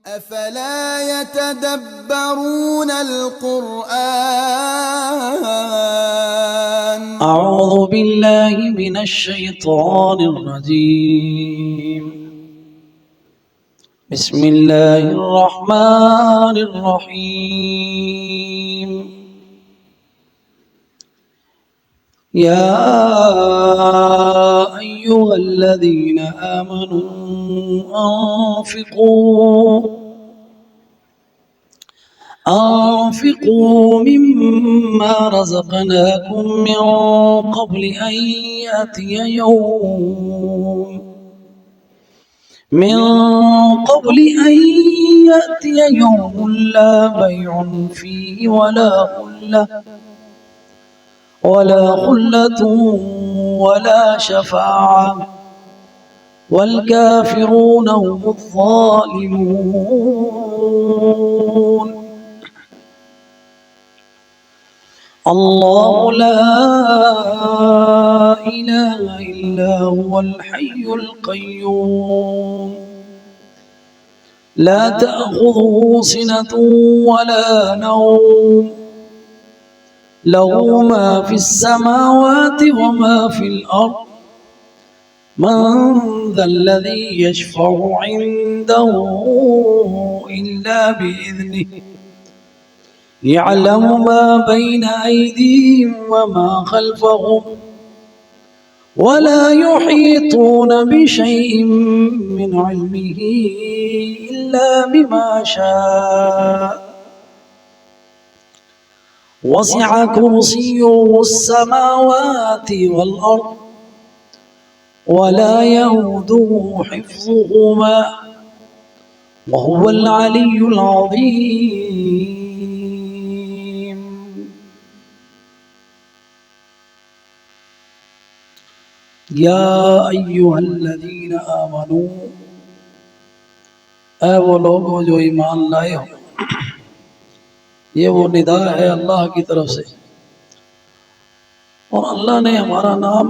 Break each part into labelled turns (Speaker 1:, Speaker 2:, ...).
Speaker 1: أفلا يتدبرون القرآن
Speaker 2: أعوذ بالله من الشيطان الرجيم بسم الله الرحمن الرحيم يا أيها الذين آمنوا أنفقوا مما رزقناكم من قبل أن يأتي يوم لا بيع فيه ولا خلة ولا شفاعة والكافرون هم الظالمون الله لا إله إلا هو الحي القيوم لا تأخذه سنة ولا نوم له ما في السماوات وما في الأرض من ذا الذي يشفع عنده إلا بإذنه يعلم ما بين أيديهم وما خلفهم ولا يحيطون بشيء من علمه إلا بما شاء وسع كرسيه السماوات والأرض ولا يؤوده حفظهما وهو العلي العظيم یا ایھا الذین آمنو، اے وہ لوگو جو ایمان لائے ہو. یہ وہ ندا ہے اللہ کی طرف سے، اور اللہ نے ہمارا نام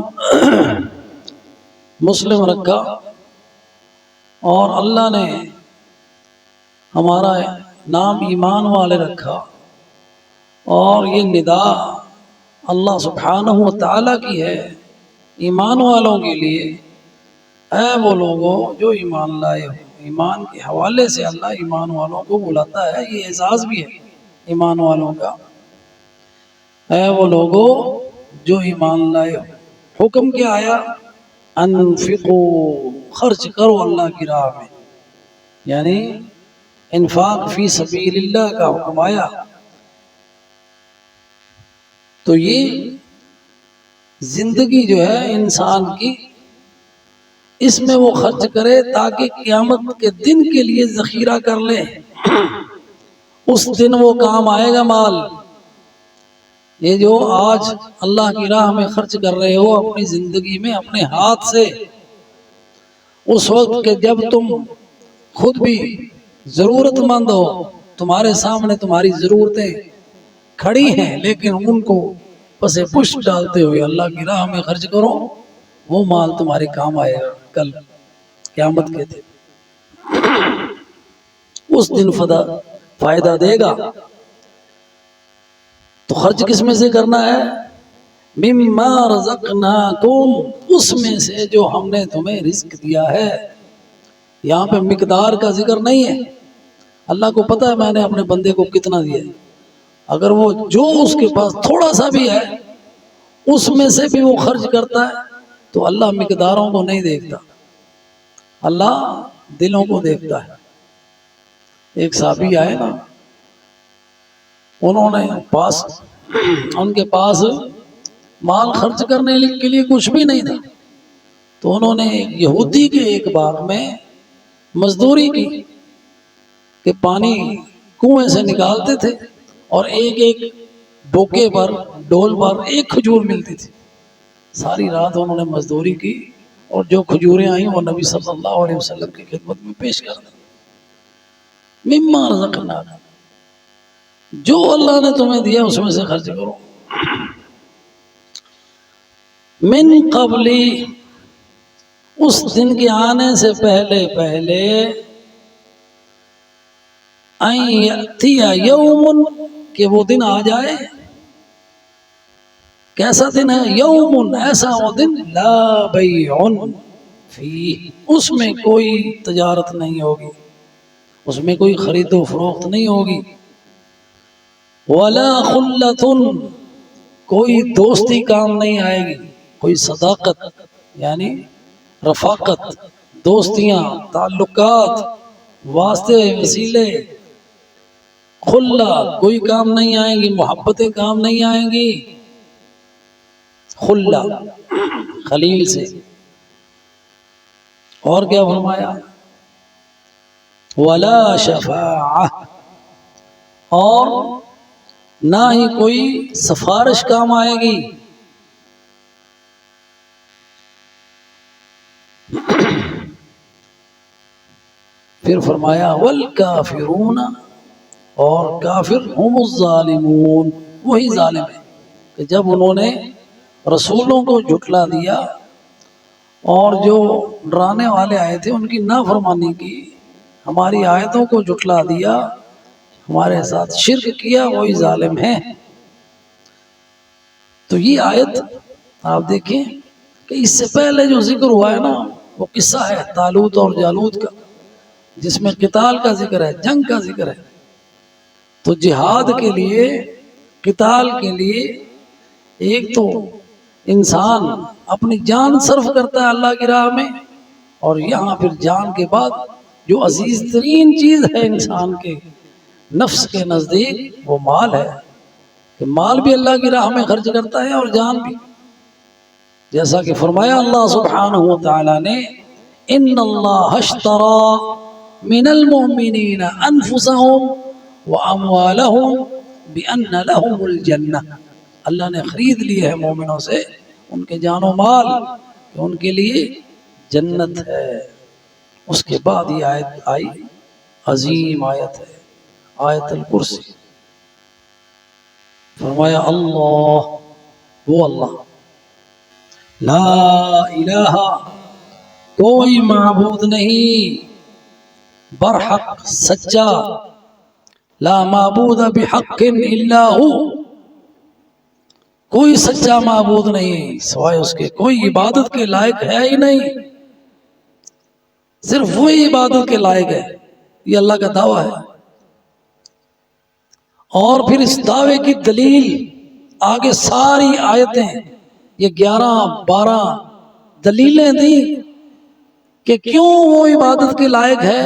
Speaker 2: مسلم رکھا، اور اللہ نے ہمارا نام ایمان والے رکھا، اور یہ ندا اللہ سبحانہ و تعالیٰ کی ہے ایمان والوں کے لیے. اے وہ لوگوں جو ایمان لائے ہو، ایمان کے حوالے سے اللہ ایمان والوں کو بلاتا ہے، یہ اعزاز بھی ہے ایمان والوں کا. اے وہ لوگوں جو ایمان لائے ہو. حکم کیا آیا؟ انفقو، خرچ کرو اللہ کی راہ میں، یعنی انفاق فی سبیل اللہ کا حکم آیا. تو یہ زندگی جو ہے انسان کی، اس میں وہ خرچ کرے تاکہ قیامت کے دن کے لیے ذخیرہ کر لے. اس دن وہ کام آئے گا مال. یہ جو آج اللہ کی راہ میں خرچ کر رہے ہو اپنی زندگی میں اپنے ہاتھ سے، اس وقت کہ جب تم خود بھی ضرورت مند ہو، تمہارے سامنے تمہاری ضرورتیں کھڑی ہیں، لیکن ان کو پسے پشت ڈالتے ہوئے اللہ کی راہ میں خرچ کرو، وہ مال تمہارے کام آئے گا کل قیامت کے دن. اس دن فائدہ دے گا. تو خرچ کس میں سے کرنا ہے؟ مما رزقناکم، اس میں سے جو ہم نے تمہیں رزق دیا ہے. یہاں پہ مقدار کا ذکر نہیں ہے. اللہ کو پتہ ہے میں نے اپنے بندے کو کتنا دیا ہے. اگر وہ جو اس کے پاس تھوڑا سا بھی ہے اس میں سے بھی وہ خرچ کرتا ہے، تو اللہ مقداروں کو نہیں دیکھتا، اللہ دلوں کو دیکھتا ہے. ایک صحابی آئے نا، ان کے پاس مال خرچ کرنے کے لیے کچھ بھی نہیں تھا، تو انہوں نے یہودی کے ایک باغ میں مزدوری کی کہ پانی کنویں سے نکالتے تھے، اور ایک ایک ڈوکے پر ڈول پر ایک کھجور ملتی تھی. ساری رات انہوں نے مزدوری کی، اور جو کھجوریں آئیں وہ نبی صلی اللہ علیہ وسلم کی خدمت میں پیش کر دیں. مما رزقناکم، جو اللہ نے تمہیں دیا اس میں سے خرچ کرو. من قبلی، اس دن کے آنے سے پہلے ان یأتی یوم، کہ وہ دن آ جائے. کیسا دن ہے؟ یوم، ایسا وہ دن لا بیع فیہ، اس میں کوئی تجارت نہیں ہوگی، اس میں کوئی خرید و فروخت نہیں ہوگی. ولا خلۃ، کوئی دوستی کام نہیں آئے گی، کوئی صداقت یعنی رفاقت، دوستیاں، تعلقات، واسطے، وسیلے، خلہ کوئی کام نہیں آئیں گی، محبتیں کام نہیں آئیں گی. خلہ خلیل سے. اور کیا فرمایا؟ ولا شفاعہ، اور نہ ہی کوئی سفارش کام آئے گی. پھر فرمایا والکافرون، اور کافر ہم الظالمون، وہی ظالم ہے کہ جب انہوں نے رسولوں کو جھٹلا دیا اور جو ڈرانے والے آئے تھے ان کی نافرمانی کی، ہماری آیتوں کو جھٹلا دیا، ہمارے ساتھ شرک کیا، وہی ظالم ہے. تو یہ آیت آپ دیکھیں کہ اس سے پہلے جو ذکر ہوا ہے نا، وہ قصہ ہے طالوت اور جالوت کا، جس میں قتال کا ذکر ہے، جنگ کا ذکر ہے. تو جہاد کے لیے، قتال کے لیے، ایک تو انسان اپنی جان صرف کرتا ہے اللہ کی راہ میں، اور یہاں پھر جان کے بعد جو عزیز ترین چیز ہے انسان کے نفس کے نزدیک، وہ مال ہے، کہ مال بھی اللہ کی راہ میں خرچ کرتا ہے اور جان بھی. جیسا کہ فرمایا اللہ سبحانہ و تعالی نے ان اللہ اشتری من المؤمنین انفسهم واموالهم بان لهم الجنہ، اللہ نے خرید لی ہے مومنوں سے ان کے جان و مال کہ ان کے لیے جنت ہے. اس کے بعد یہ آیت آئی، عظیم آیت ہے، آیت الکرسی. فرمایا اللہ، وہ اللہ لا الہ، کوئی معبود نہیں برحق سچا، لا معبود بحق الا ہو، کوئی سچا معبود نہیں سوائے اس کے، کوئی عبادت کے لائق ہے ہی نہیں، صرف وہی عبادت کے لائق ہے. یہ اللہ کا دعویٰ ہے. اور پھر اس دعوے کی دلیل آگے ساری آیتیں، یہ 11-12 دلیلیں دی کہ کیوں وہ عبادت کے لائق ہے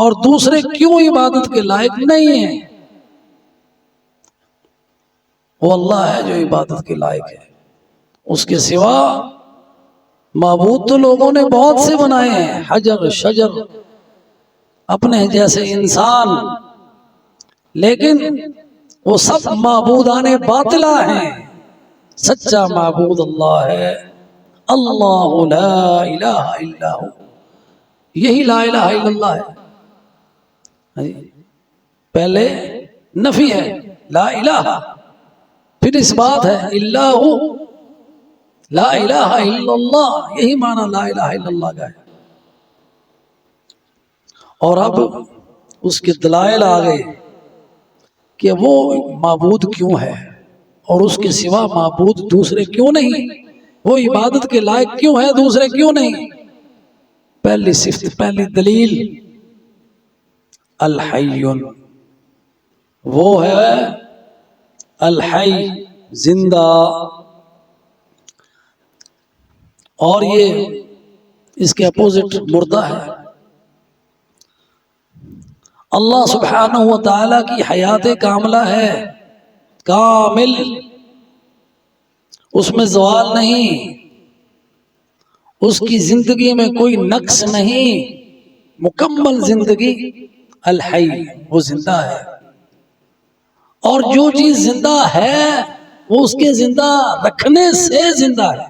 Speaker 2: اور دوسرے کیوں عبادت کے لائق نہیں ہیں. وہ اللہ ہے جو عبادت کے لائق ہے، اس کے سوا معبود تو لوگوں نے بہت سے بنائے ہیں، حجر شجر اپنے جیسے انسان، لیکن وہ سب معبودان باطلہ ہیں. سچا معبود اللہ ہے، اللہ لا الہ الا ہو، یہی لا الہ الا اللہ ہے. پہلے نفی ہے لا الہ، پھر اس بات ہے اللہ، لا الہ الا اللہ، یہی معنی لا الہ الا اللہ کا ہے. اور اب اس کے دلائل آ گئے کہ وہ معبود کیوں ہے اور اس کے سوا معبود دوسرے کیوں نہیں، وہ عبادت کے لائق کیوں ہے دوسرے کیوں نہیں. پہلی صفت، پہلی دلیل الحی، وہ ہے الحی، زندہ. اور یہ اس کے اپوزٹ مردہ ہے. اللہ سبحانہ و تعالی کی حیات کاملہ ہے، کامل، اس میں زوال نہیں، اس کی زندگی میں کوئی نقص نہیں، مکمل زندگی. الحی، وہ زندہ ہے، اور جو چیز زندہ ہے وہ اس کے زندہ رکھنے سے زندہ ہے.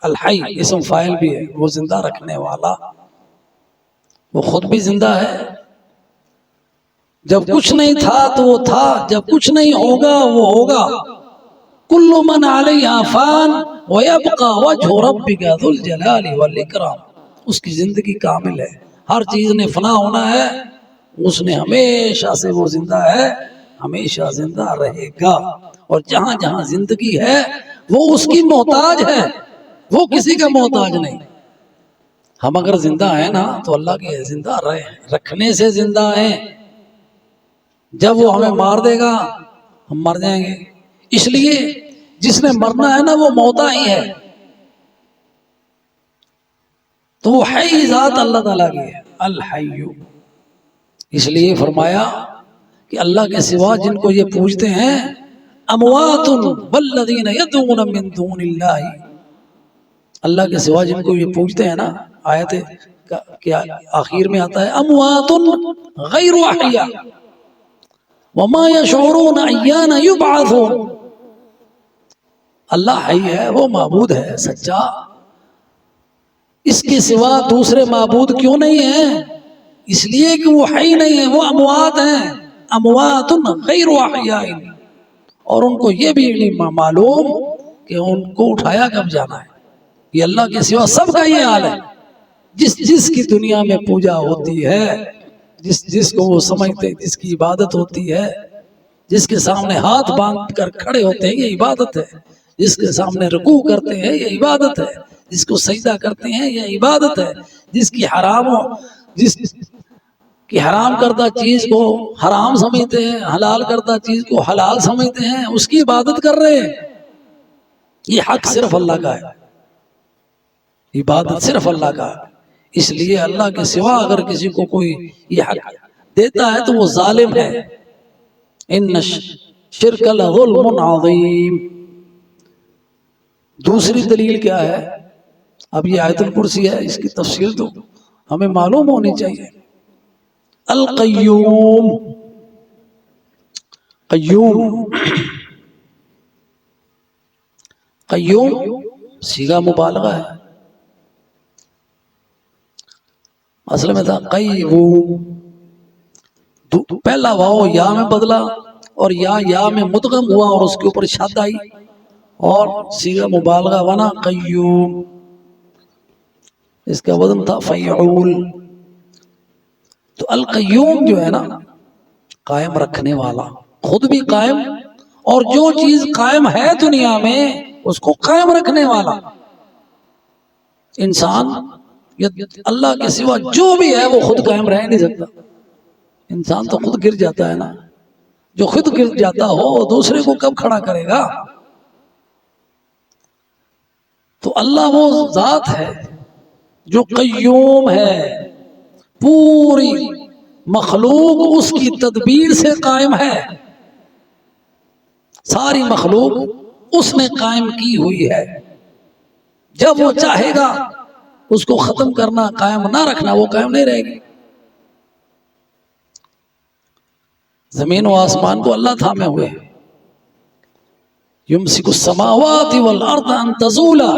Speaker 2: الحی اسم فاعل بھی ہے، وہ زندہ رکھنے والا، وہ خود بھی زندہ ہے. جب کچھ نہیں تھا تو وہ تھا، جب کچھ نہیں ہوگا وہ ہوگا. کل من علیہا فان ویبقى وجہ ربک ذو الجلال والاکرام. اس کی زندگی کامل ہے، ہر چیز نے فنا ہونا ہے اس نے ہمیشہ سے وہ زندہ ہے، ہمیشہ زندہ رہے گا، اور جہاں جہاں زندگی ہے وہ اس کی محتاج ہے، وہ کسی کا محتاج نہیں۔ ہم اگر زندہ ہیں نا تو اللہ کے زندہ رکھنے سے زندہ ہیں، جب وہ ہمیں مار دے گا ہم مر جائیں گے، اس لیے جس نے مرنا ہے نا وہ موتا ہی ہے، تو وہ حی ذات اللہ تعالیٰ کی ہے، الحی۔ اس لیے فرمایا کہ اللہ کے سوا جن کو یہ پوجتے ہیں اموات والذین یدعون من دون اللہ، اللہ کے سوا جن کو یہ پوجتے ہیں نا، آیت کے آخر میں آتا ہے اموات غیر احیاء وما یشعرون ایان یبعثون۔ اللہ حی ہے، وہ معبود ہے سچا، اس کے سوا دوسرے معبود کیوں نہیں ہیں؟ اس لیے کہ وہ حی نہیں ہے، وہ اموات ہیں، اموات غیر احیاء، اور ان کو یہ بھی نہیں معلوم کہ ان کو اٹھایا کب جانا ہے۔ یہ اللہ کے سوا سب کا یہ حال ہے، جس کی دنیا میں پوجا ہوتی ہے، جس کو وہ سمجھتے ہیں، جس کی عبادت ہوتی ہے، جس کے سامنے ہاتھ باندھ کر کھڑے ہوتے ہیں یہ عبادت ہے، جس کے سامنے رکوع کرتے ہیں یہ عبادت ہے، جس کو سجدہ کرتے ہیں یہ عبادت ہے، جس کی حرام کردہ چیز کو حرام سمجھتے ہیں، حلال کردہ چیز کو حلال سمجھتے ہیں، اس کی عبادت کر رہے ہیں۔ یہ حق صرف اللہ کا ہے، عبادت صرف اللہ کا ہے، اس لیے اللہ کے سوا اگر کسی کو کوئی یہ حق دیتا ہے تو وہ ظالم ہے۔ ان الشرک لظلم عظیم۔ دوسری دلیل کیا ہے؟ اب یہ آیت الکرسی ہے، اس کی تفصیل تو ہمیں معلوم ہونی چاہیے۔ القیوم، قیوم، قیوم صیغہ مبالغہ ہے، اصل میں تھا قیوم، پہلا واو یا میں بدلا اور یا میں مدغم ہوا اور اس کے اوپر شد آئی اور صیغہ مبالغہ بنا قیوم، اس کا وزن تھا فیعول۔ تو القیوم جو ہے نا قائم رکھنے والا، خود بھی قائم اور جو چیز قائم ہے دنیا میں اس کو قائم رکھنے والا۔ انسان اللہ کے سوا جو بھی ہے وہ خود قائم رہ نہیں سکتا، انسان تو خود گر جاتا ہے نا، جو خود گر جاتا ہو دوسرے کو کب کھڑا کرے گا؟ تو اللہ وہ ذات ہے جو قیوم ہے، پوری مخلوق اس کی تدبیر سے قائم ہے، ساری مخلوق اس نے قائم کی ہوئی ہے، جب وہ چاہے گا اس کو ختم کرنا، قائم نہ رکھنا، وہ قائم نہیں رہے گی۔ زمین و آسمان کو اللہ تھامے ہوئے، یمسک السماوات والارض ان تزولا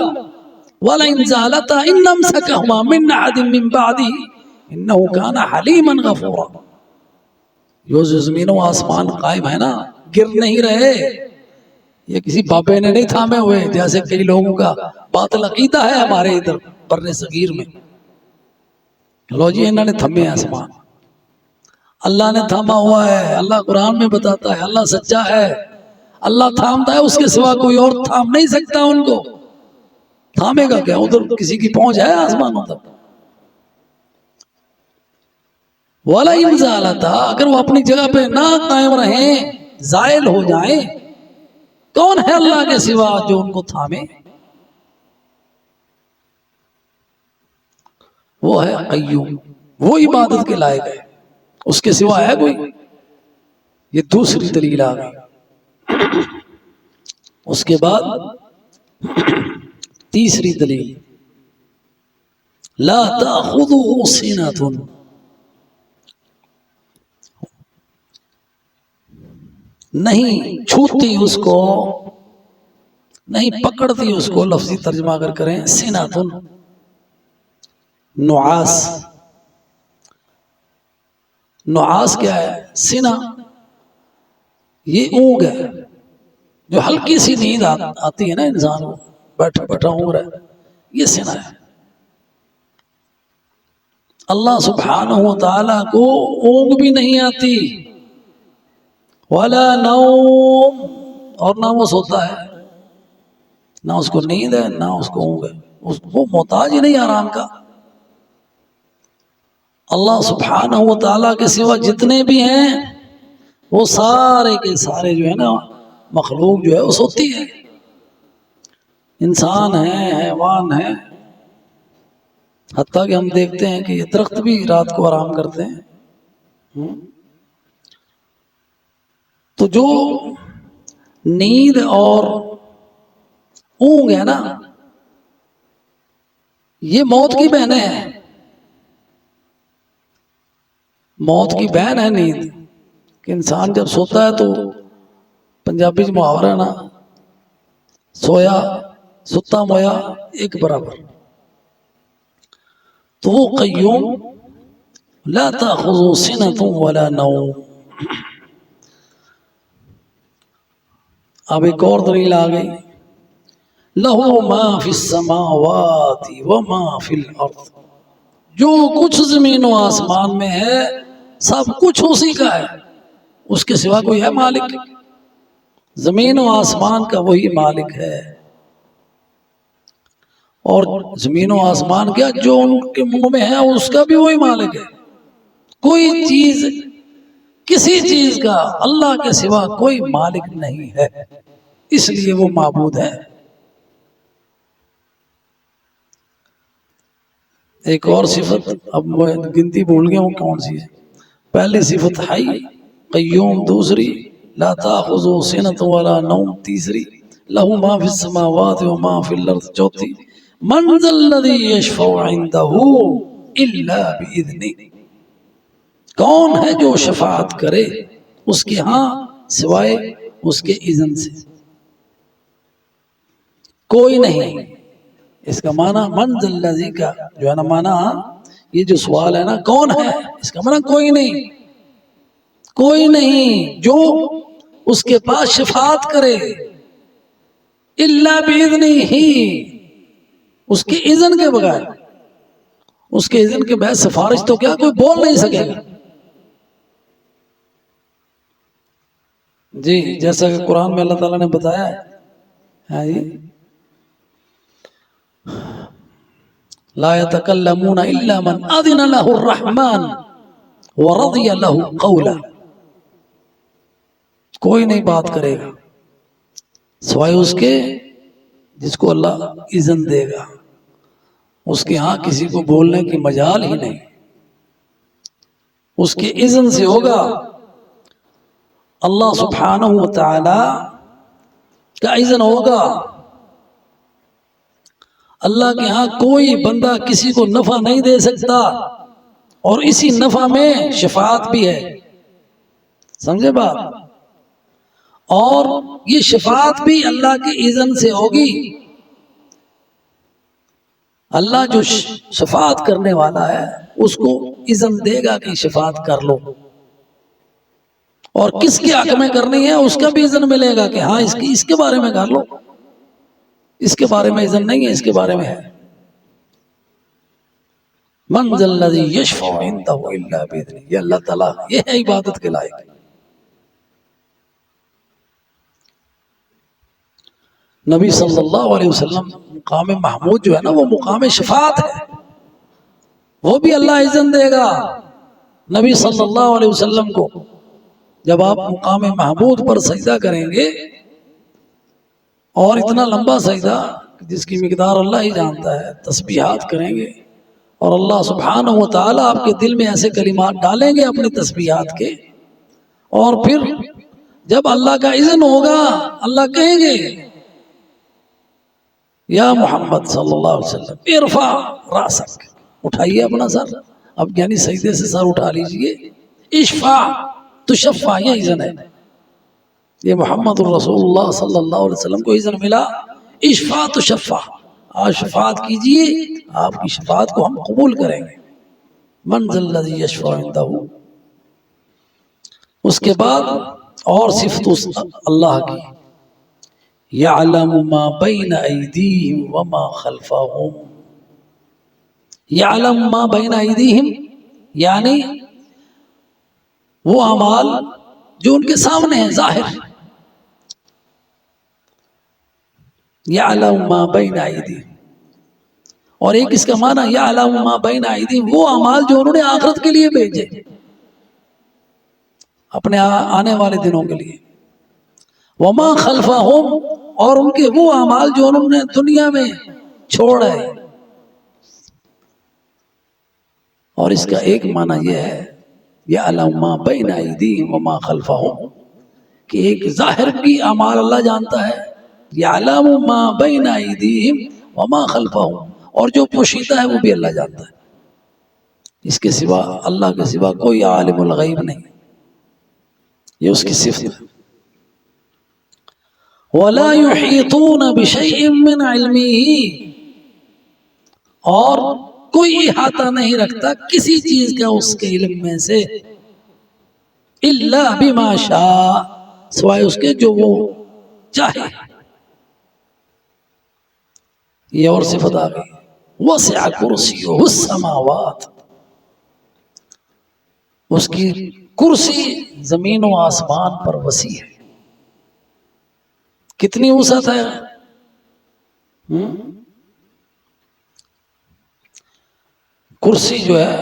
Speaker 2: ولئن زالتا ان امسکہما من احد من بعدہ انہ کان حلیما غفورا۔ جو زمین و آسمان قائم ہے نا، گر نہیں رہے، یہ کسی بابے نے نہیں تھامے ہوئے، جیسے کئی لوگوں کا باطل عقیدہ ہے ہمارے ادھر بر صغیر میں، لو جی انہوں نے تھمے آسمان، اللہ نے تھاما ہوا ہے، اللہ قرآن میں بتاتا ہے، اللہ سچا ہے، اللہ تھامتا ہے، اس کے سوا کوئی اور تھام نہیں سکتا ان کو، تھامے گا کیا؟ ادھر کسی کی پہنچ ہے آسمانوں تک؟ وَلَئِنْ زَالَتَا، اگر وہ اپنی جگہ پہ نہ قائم رہیں، زائل ہو جائیں، کون ہے اللہ کے سوا جو ان کو تھامے؟ وہ ہے قیوم، وہ عبادت کے لائق ہے، اس کے سوا ہے کوئی؟ یہ دوسری دلیل آ گئی۔ اس کے بعد تیسری دلیل، لا تأخذه سنة، نہیں چھوتی اس کو، نہیں پکڑتی اس کو، لفظی ترجمہ اگر کریں سنۃ، نعاس، نعاس کیا ہے؟ سینہ، یہ اونگ ہے، جو ہلکی سی نیند آتی ہے نا انسان کو، بیٹھا بیٹھا اونگ رہا ہے، یہ سینہ ہے۔ اللہ سبحانہ و تعالیٰ کو اونگ بھی نہیں آتی، ولا نوم، اور نہ وہ سوتا ہے، نہ اس کو نیند ہے نہ اس کو اونگ ہے، وہ محتاج ہی نہیں آرام کا۔ اللہ سبحانہ و تعالیٰ کے سوا جتنے بھی ہیں وہ سارے کے سارے جو ہے نا مخلوق جو ہے وہ سوتی ہے، انسان ہیں، حیوان ہیں، حتیٰ کہ ہم دیکھتے ہیں کہ یہ درخت بھی رات کو آرام کرتے ہیں۔ تو جو نیند اور اونگ ہے نا، یہ موت کی بہنیں ہیں، موت کی بہن ہے نیند، کہ انسان جب سوتا ہے تو پنجابی میں محاورہ ہے نا، سویا ستا مویا ایک برابر، تو وہ قیوم لا تأخذ سنۃ ولا نوم۔ اب ایک اور دلیل آ گئی، لہ ما فی السماوات وما فی الارض، جو کچھ زمین و آسمان میں ہے سب کچھ اسی کا ہے، اس کے سوا کوئی ہے مالک؟ زمین و آسمان کا وہی مالک ہے، اور زمین و آسمان کیا جو ان کے منہ میں ہے اس کا بھی وہی مالک ہے۔ کوئی چیز، کسی چیز کا اللہ کے سوا کوئی مالک نہیں ہے، اس لیے وہ معبود ہے۔ ایک اور صفت، اب میں گنتی بھول گیا ہوں کون سی ہے، پہلی صفت حی قیوم، دوسری لا تأخذ سنۃ ولا نوم، تیسری لہ ما فی السماوات وما فی الارض، چوتھی من ذا الذی یشفع عندہ الا باذنہ، کون ہے جو شفاعت کرے اس کے ہاں سوائے اس کے اذن سے؟ کوئی نہیں۔ اس کا معنی من ذا الذی کا جو ہے نا معنی، یہ جو سوال ہے نا کون ہے، اس کا معنی کوئی نہیں، کوئی نہیں جو اس کے پاس شفاعت کرے، الا باذنہ ہی، اس کے اذن کے بغیر، اس کے اذن کے بغیر سفارش تو کیا کوئی بول نہیں سکے گا۔ جی جیسا کہ قرآن میں اللہ تعالیٰ نے بتایا ہے، ہاں جی، لا يتكلمون الا من اذن له الرحمن ورضي له قولا، کوئی نہیں بات کرے گا سوائے اس کے جس کو اللہ اذن دے گا، اس کے ہاں کسی کو بولنے کی مجال ہی نہیں، اس کے اذن سے ہوگا۔ اللہ سبحانہ و تعالی کا اذن ہوگا، اللہ کے ہاں کوئی بندہ کسی کو نفع نہیں دے سکتا، اور اسی نفع میں شفاعت بھی ہے، سمجھے بات؟ اور یہ شفاعت بھی اللہ کے اذن سے ہوگی، اللہ جو شفاعت کرنے والا ہے اس کو اذن دے گا کہ شفاعت کر لو، اور کس کے حق میں کرنی ہے اس کا بھی اذن ملے گا کہ ہاں اس کے بارے میں کر لو، اس کے بارے میں اذن نہیں ہے، اس کے بارے میں ہے۔ من ذا الذی یشفع عندہ الا باذنہ، یہ اللہ تعالیٰ یہ ہے عبادت کے لائق۔ نبی صلی اللہ علیہ وسلم مقام محمود جو ہے نا وہ مقام شفاعت ہے، وہ بھی اللہ اذن دے گا نبی صلی اللہ علیہ وسلم کو۔ جب آپ مقام محمود پر سجدہ کریں گے، اور اتنا لمبا سجدہ جس کی مقدار اللہ ہی جانتا ہے، تسبیحات کریں گے، اور اللہ سبحانہ و تعالیٰ آپ کے دل میں ایسے کلمات ڈالیں گے اپنی تسبیحات کے، اور پھر جب اللہ کا اذن ہوگا اللہ کہیں گے یا محمد صلی اللہ علیہ وسلم ارفع راسک، اٹھائیے اپنا سر، اب یعنی سجدے سے سر اٹھا لیجئے، اشفع تشفع، یہ اذن ہے، یہ محمد الرسول اللہ صلی اللہ علیہ وسلم کو اذن ملا، اشفع تشفع، آج شفاعت کیجئے، آپ کی شفاعت کو ہم قبول کریں گے۔ من ذا الذی یشفع عندہ، اس کے بعد اور صفت اللہ کی، یعلم ما بین ایدیہم وما خلفہم، یعلم ما بین ایدیہم، یعنی وہ اعمال جو ان کے سامنے ہیں ظاہر. یعلم ما بین ایدیہم، اور ایک اس کا معنی یعلم ما بین ایدیہم، وہ اعمال جو انہوں نے آخرت کے لیے بھیجے، اپنے آنے والے دنوں کے لیے. وما خلفہم، اور ان کے وہ اعمال جو انہوں نے دنیا میں چھوڑے. اور اس کا ایک معنی یہ ہے یعلم ما بین ایدیہم وما خلفہم، کہ ایک ظاہر کی اعمال اللہ جانتا ہے، یعلم ما بین ایدیہم وما خلفہم، اور جو پوشیدہ ہے وہ بھی اللہ جانتا ہے. اس کے سوا، اللہ کے سوا کوئی عالم الغیب نہیں، یہ اس کی صفت ہے. وَلَا يُحِيطُونَ بِشَيْءٍ مِّنْ عِلْمِهِ، اور کوئی احاطہ نہیں رکھتا کسی چیز کا اس کے علم میں سے، إِلَّا بِمَا شَاءَ، سوائے اس کے جو وہ چاہے. یہ اور صفت آ گئی. وَسِعَ كُرْسِيُّهُ السَّمَاوَاتِ، اس کی کرسی زمین و آسمان پر وسیع ہے. کتنی وسعت ہے؟ کرسی جو ہے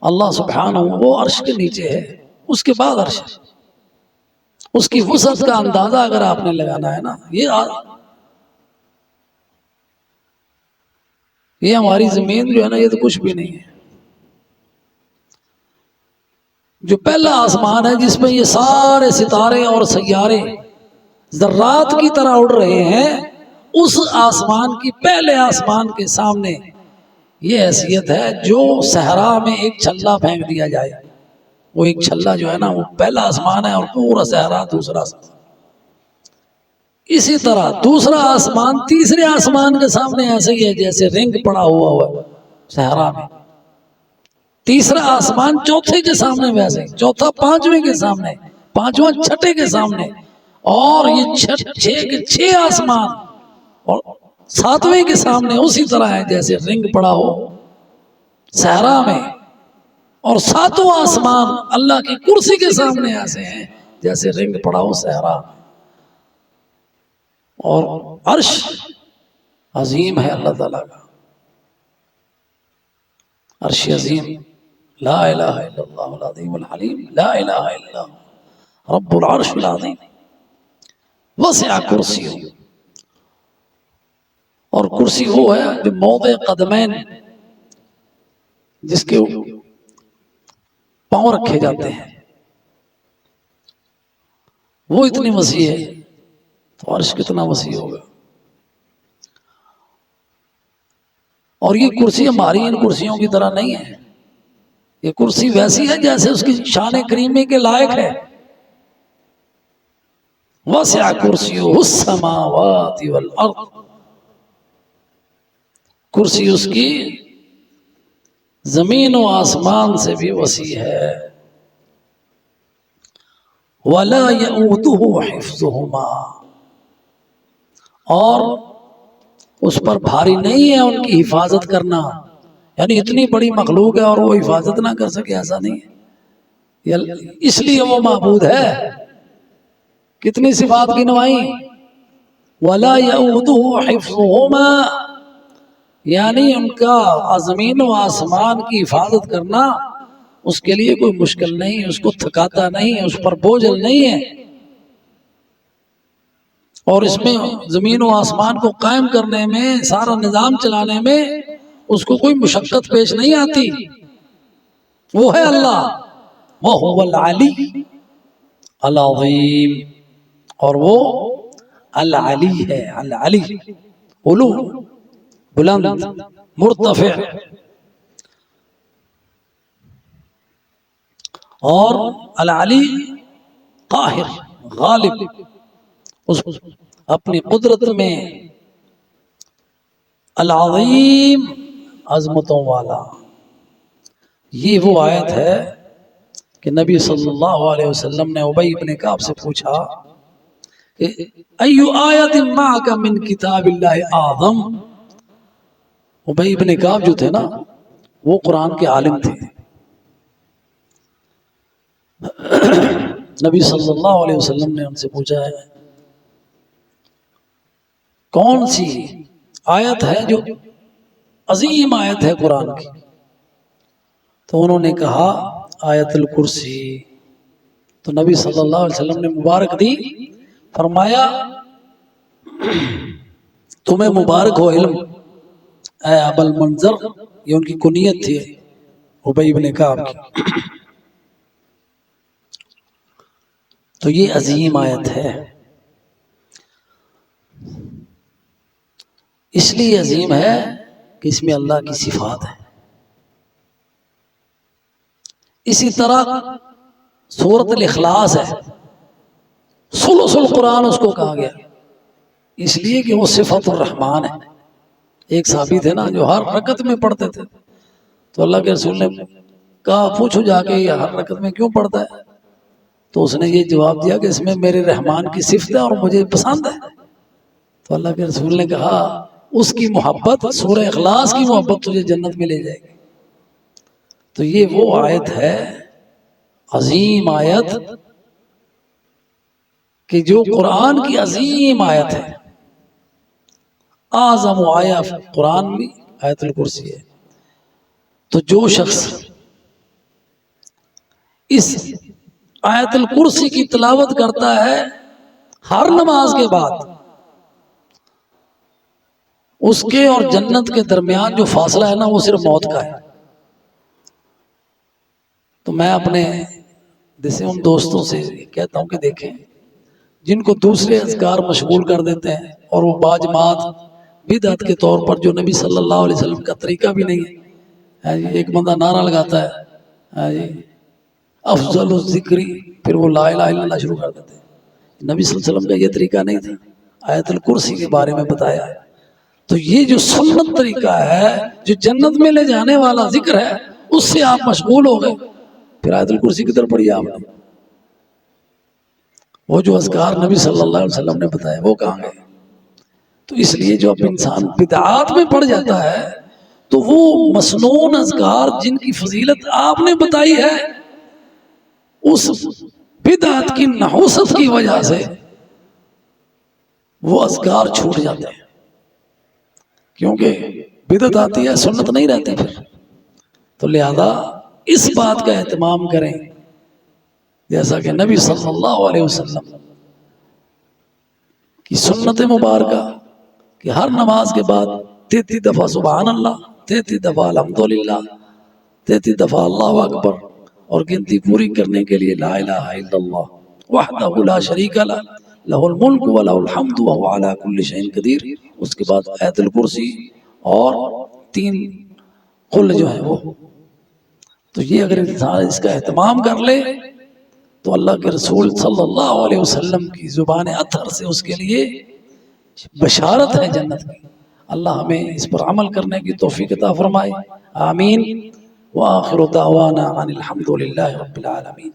Speaker 2: اللہ سبحانہ وہ عرش کے نیچے ہے، اس کے بعد عرش ہے. اس کی وسعت کا اندازہ اگر آپ نے لگانا ہے نا، یہ ہماری زمین جو ہے نا، یہ تو کچھ بھی نہیں ہے. جو پہلا آسمان ہے جس میں یہ سارے ستارے اور سیارے ذرات کی طرح اڑ رہے ہیں، اس آسمان کی، پہلے آسمان کے سامنے یہ حیثیت ہے جو صحرا میں ایک چھلا پھینک دیا جائے. وہ ایک چھلا جو ہے نا، وہ پہلا آسمان ہے، اور پورا صحرا دوسرا آسمان. اسی طرح دوسرا آسمان تیسرے آسمان کے سامنے ایسے ہی ہے جیسے رنگ پڑا ہوا ہوا صحرا میں. تیسرا آسمان چوتھے کے سامنے ویسے، چوتھا پانچویں کے سامنے، پانچواں چھٹے کے سامنے، اور یہ چھ آسمان اور ساتویں کے سامنے اسی طرح ہے جیسے رنگ پڑا ہو صحرا میں. اور ساتوں آسمان اللہ کی کرسی کے سامنے ایسے ہیں جیسے رنگ پڑا ہو صحرا. اور عرش عظیم ہے اللہ تعالیٰ کا، عرش عظیم. لا الہ الا اللہ العظیم الحلیم، لا الہ الا رب العرش العظیم. وسع کرسیہ، اور کرسی وہ ہے جو موضع قدمین، جس کے پاؤں رکھے جاتے ہیں، وہ اتنی وسیع ہے، تو عرش کتنا وسیع ہوگا. اور یہ کرسی ہماری ان کرسیوں کی طرح نہیں ہے. یہ کرسی ویسی ہے جیسے اس کی شان کریمی کے لائق ہے. وسع کرسیہ السماوات والارض، کرسی اس کی زمین و آسمان سے بھی وسیع ہے. ولا یؤودہ حفظہما، اور اس پر بھاری نہیں ہے ان کی حفاظت کرنا. یعنی اتنی بڑی مخلوق ہے اور وہ حفاظت نہ کر سکے، ایسا نہیں ہے. اس لیے وہ معبود ہے. کتنی صفات کی نمائی. ولا یؤودہ حفظہما، یعنی ان کا زمین و آسمان کی حفاظت کرنا اس کے لیے کوئی مشکل نہیں، اس کو تھکاتا نہیں، اس پر بوجھل نہیں ہے. اور اس میں زمین و آسمان کو قائم کرنے میں، سارا نظام چلانے میں اس کو کوئی مشقت پیش نہیں آتی. وہ ہے اللہ، وَهُوَ الْعَلِيُّ الْعَظِيمُ، اور وہ العلی ہے. العلی علو، بلند، مرتفع. اور العلی قاہر، غالب، اس اپنی قدرت میں. العظیم، عظمتوں والا. یہ وہ آیت ہے کہ نبی صلی اللہ علیہ وسلم نے ابی بن کعب سے پوچھا کہ ایو آیت معک من کتاب اللہ اعظم، ابی بن کعب جو تھے نا وہ قرآن کے عالم تھے. نبی صلی اللہ علیہ وسلم نے ان سے پوچھا ہے کون سی آیت ہے جو عظیم آیت ہے قرآن کی؟ تو انہوں نے کہا آیت الکرسی. تو نبی صلی اللہ علیہ وسلم نے مبارک دی، فرمایا تمہیں مبارک ہو علم اے ابا المنظر. یہ ان کی کنیت تھی ابی بن کعب کی. تو یہ عظیم آیت ہے، اس لیے عظیم ہے کہ اس میں اللہ کی صفات ہے. اسی طرح سورۃ الاخلاص ہے، ثلث القرآن اس کو کہا گیا اس لیے کہ وہ صفت الرحمن ہے. ایک صحابی تھے نا جو ہر رکعت میں پڑھتے تھے، تو اللہ کے رسول نے کہا پوچھو جا کے یہ ہر رکعت میں کیوں پڑھتا ہے؟ تو اس نے یہ جواب دیا کہ اس میں میرے رحمان کی صفت ہے اور مجھے پسند ہے. تو اللہ کے رسول نے کہا اس کی محبت، سورہ اخلاص کی محبت تجھے جنت میں لے جائے گی. تو یہ وہ آیت ہے، عظیم آیت، کہ جو قرآن کی عظیم آیت ہے. اعظم آیت قرآن میں آیت الکرسی ہے. تو جو شخص اس آیت الکرسی کی تلاوت کرتا ہے ہر نماز کے بعد، اس کے اور جنت کے درمیان جو فاصلہ ہے نا وہ صرف موت کا ہے. تو میں اپنے جیسے ان دوستوں سے کہتا ہوں کہ دیکھیں جن کو دوسرے اذکار مشغول کر دیتے ہیں اور وہ باجماعت بدعت کے طور پر جو نبی صلی اللہ علیہ وسلم کا طریقہ بھی نہیں ہے. ایک بندہ نعرہ لگاتا ہے افضل الذکری، پھر وہ لا الہ الا اللہ شروع کر دیتے ہیں. نبی صلی اللہ علیہ وسلم کا یہ طریقہ نہیں تھا. آیت الکرسی کے بارے میں بتایا ہے. تو یہ جو سنت طریقہ ہے جو جنت میں لے جانے والا ذکر ہے اس سے آپ مشغول ہو گئے، پھر آیت الکرسی کی طرف پڑھی آپ نے. وہ جو اذکار نبی صلی اللہ علیہ وسلم نے بتایا وہ کہاں گئے؟ تو اس لیے جو اب انسان بدعات میں پڑ جاتا ہے تو وہ مسنون اذکار جن کی فضیلت آپ نے بتائی ہے اس بدعت کی نحوست کی وجہ سے وہ اذکار چھوٹ جاتے ہیں، کیونکہ بدعت آتی ہے سنت نہیں رہتی پھر. تو لہذا اس بات کا اہتمام کریں جیسا کہ نبی صلی اللہ علیہ وسلم کی سنت مبارکہ کہ ہر نماز کے بعد 33 دفعہ سبحان اللہ، 33 دفعہ الحمدللہ، 33 دفعہ اللہ اکبر، اور گنتی پوری کرنے کے لیے لا الہ الا اللہ وحدہ لا شریک لہ لہ الملک ولہ الحمد وہو علی کل شیء قدیر. اس کے بعد آیت الکرسی اور 3 قل جو ہے وہ. تو یہ اگر انسان اس کا اہتمام کر لے تو اللہ کے رسول صلی اللہ علیہ وسلم کی زبان اطہر سے اس کے لیے بشارت ہے جنت کی. اللہ ہمیں اس پر عمل کرنے کی توفیق عطا فرمائے. آمین. وآخر دعوانا عن الحمد للہ رب العالمین.